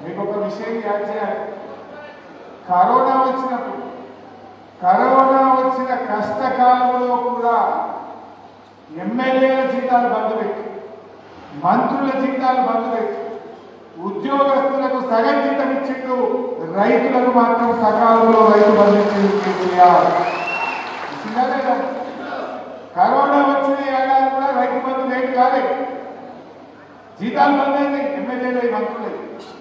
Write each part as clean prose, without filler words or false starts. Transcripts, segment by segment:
మీకు ఒక విషయం యాడ్ చేయాలి. కరోనా వచ్చిన కష్టకాలంలో కూడా ఎమ్మెల్యేల జీతాలు బంద్ పెట్టి, మంత్రుల జీతాలు బంద్ పెట్టి, ఉద్యోగస్తులకు సగం జీతం ఇచ్చిండు, రైతులకు మాత్రం సకాలంలో రైతు బంధు ఇచ్చిండు కేసీఆర్. ఇచ్చిందా లేదా? కరోనా వచ్చిన ఏడాది కూడా రైతు బంధు లేట్ కాలేదు, జీతాలు బంద్ అయింది ఎమ్మెల్యేలు మంత్రులే,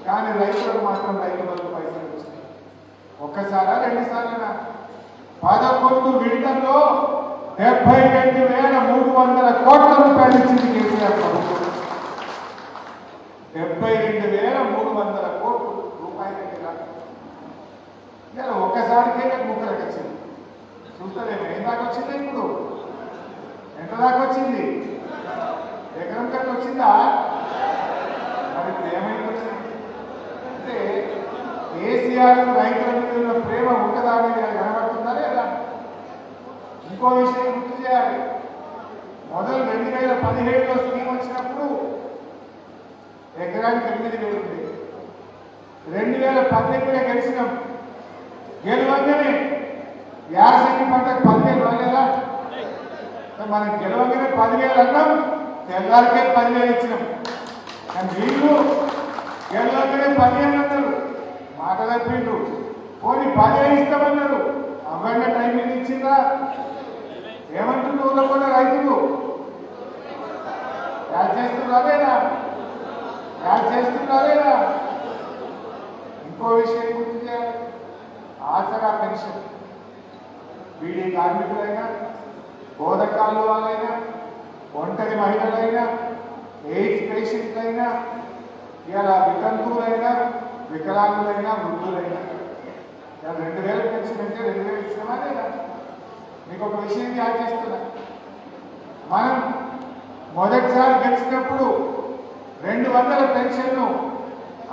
కానీ రైతులకు మాత్రం రైతు బంధు పైసలు వచ్చినాయి. ఒక్కసారా 2 సార్లనా? 11 విడతల్లో 72,300 కోట్ల రూపాయలు ఇచ్చింది కేసీఆర్ ప్రభుత్వం. 72,300 కోట్ల రూపాయలు ఇలా ఒక్కసారికే ముక్కలకు వచ్చింది. చూస్తలేము ఏం దాకా వచ్చింది, ఇప్పుడు ఎంత దాకా వచ్చింది? ఎకరం కట్ట వచ్చిందా? మరి ఇప్పుడు ఏమైంది అంటే కేసీఆర్ రైతుల మీద ఉన్న ప్రేమ ఉంటుందా అనేది కనబడుతుందా లేదా? ఇంకో విషయం గుర్తు చేయాలి. మొదలు 2017లో స్కీమ్ వచ్చినప్పుడు ఎకరానికి 8,000 ఉంది. 2018లో గెలిచినాం. గెలవంగానే యాసంగి పంటకు 10,000 రాలేదా? మనం గెలవంగానే 10,000 అన్నాం, తెల్లారికే 10,000 ఇచ్చినాం. కానీ వీళ్ళు గెలవంగానే 15 అన్నారు, మాట తప్పిండ్రు. పోనీ 10 ఇస్తామన్నారు, అవన్న టైం మీద ఇచ్చిందా? ఏమంటుంది ఊళ్ళో కూడా రైతులు యాడ్ చేస్తున్నారా? ఇంకో విషయం గుర్తు చేయాలి. ఆసరా పెన్షన్ బీడీ కార్మికులైనా, బోధకాలు వాళ్ళైనా, ఒంటరి మహిళలైనా, ఎయిడ్స్ పేషెంట్లైనా, ఇలా వితంతువులైనా, వికలాంగులైనా, వృద్ధులైనా 2,000 పెన్షన్ అంటే 2,000 ఇచ్చినామా లేదా? మీకు ఒక విషయం యాడ్ చేస్తున్నా. మనం మొదటిసారి గెలిచినప్పుడు 200 పెన్షన్ను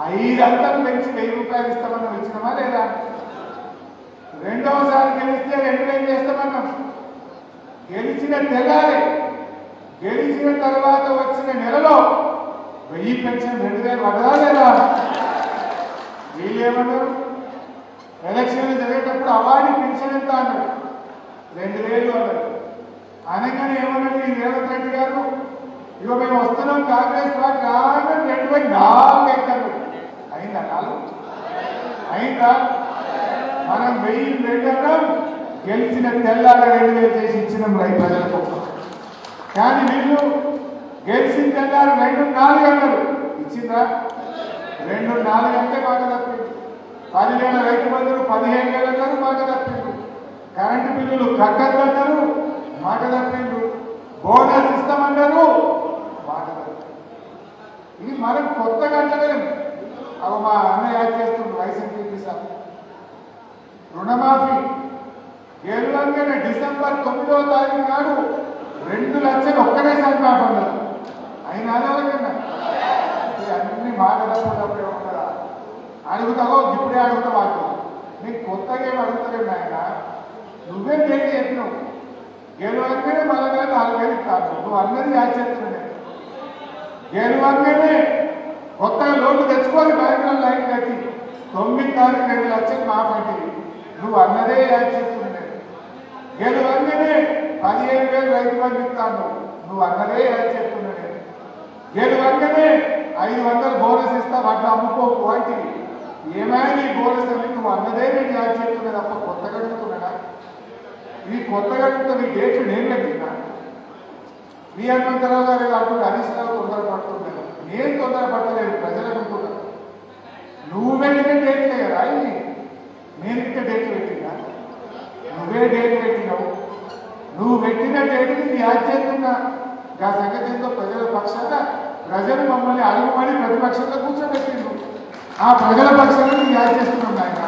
500 పెంచి 1,000 రూపాయలు ఇస్తామన్నాం, ఇచ్చినామా లేదా? రెండవసారి గెలిస్తే 2,000 చేస్తామన్నాం. గెలిచిన తెల్లారే, గెలిచిన తర్వాత వచ్చిన నెలలో 1000 పెన్షన్ 2,000 పడదా లేదా? వీళ్ళు ఏమన్నారు? ఎలక్షన్లు జరిగేటప్పుడు అవార్డు పెన్షన్ ఎంత అన్నారు, 2,000 అన్నారు. అనగానే ఏమన్నారు ఈ రేవంత్ రెడ్డి గారు, ఇక మేము వస్తున్నాం కాంగ్రెస్ పార్టీ రాగానే 2,400 ఎక్కరు. అయిందా? 4 అయిందా? మనం 1,002 అన్నాం, గెలిచిన తెల్లార 2,000 చేసి ఇచ్చినాం రైతు ప్రజలకు. కానీ వీళ్ళు గెలిచిన తెల్లార 2,400 అన్నారు, ఇచ్చిందా? 2,400 అంటే మాట తప్పింది. 10,000 రైతు బంధువులు 15,000 అన్నారు, మాట తప్పిండు. కరెంటు బిల్లులు కట్టద్దన్నారు, మాట తప్పిండు. బోనస్ ఇస్తామన్నారు, మాట తప్పిండు. ఇది మనం కొత్తగా అంటలేం. అవి మా అన్నయ్య యాడ్ చేస్తుండ్రు వైసీపీ సార్. రుణమాఫీ గెలవంగానే డిసెంబర్ 9వ తారీఖు నాడు 2 లక్షలు ఒక్కటేసారి మాఫీ అన్నారు. అయినా అదవకన్నా అన్ని మాట తప్పేటప్పుడే ఉంటారా? అడుగుతావో ఇప్పుడే అడుగుతావు వాళ్ళు. నీకు కొత్తగా ఏమి అడుగుతలేము ఆయన, నువ్వే డేట్ చెప్పినావు. గెలవంగానే మళ్ళీ 4,000 ఇస్తాను, నువ్వు అన్నది యాడ్ చేస్తున్నాయి. గెలవంగానే కొత్తగా లోన్లు తెచ్చుకొని బ్యాంకులో లైన్ కట్టి 9 తారీఖు 2 లక్షలు మాఫీ, నువ్వు అన్నదే యాడ్ చేస్తున్నాయి. గెలవంగానే 15,000 రైతు బంధు ఇస్తాను, నువ్వు అన్నదే యాడ్ చేస్తున్నాయి. గెలవంగానే 500 బోనస్ ఇస్తా, వాటిని అమ్ముకో క్వాంటిటీ. ఏమైనా నీ బోనస్ అని నువ్వు అన్నదే నేను యాడ్ చేస్తున్నా తప్ప కొత్తగా అడుగుతున్నాడా? ఇది కొత్తగా అడుగుతా. నీ డేట్లు నేను పెట్టినా, మీ హనుమంతరావు గారు అంటున్నారు, హరీష్ రావు తొందరపడుతున్నాను. నేను తొందరపడలేదు, ప్రజలు అనుకుంటున్నాను. నువ్వు పెట్టిన డేట్లే కదా ఇది, నేను ఇంత డేట్లు పెట్టినా, నువ్వే డేట్ పెట్టినావు. నువ్వు పెట్టిన డేట్ని నీ యాడ్ చేస్తున్నా. ఆ సంగతి ఎంతో ప్రజల పక్షాన ప్రజలు మమ్మల్ని అడుగుమని ప్రతిపక్షంలో కూర్చోబెట్టిండు. ఆ ప్రజల పక్షాన్ని యాడ్ చేస్తున్నాం ఆయన.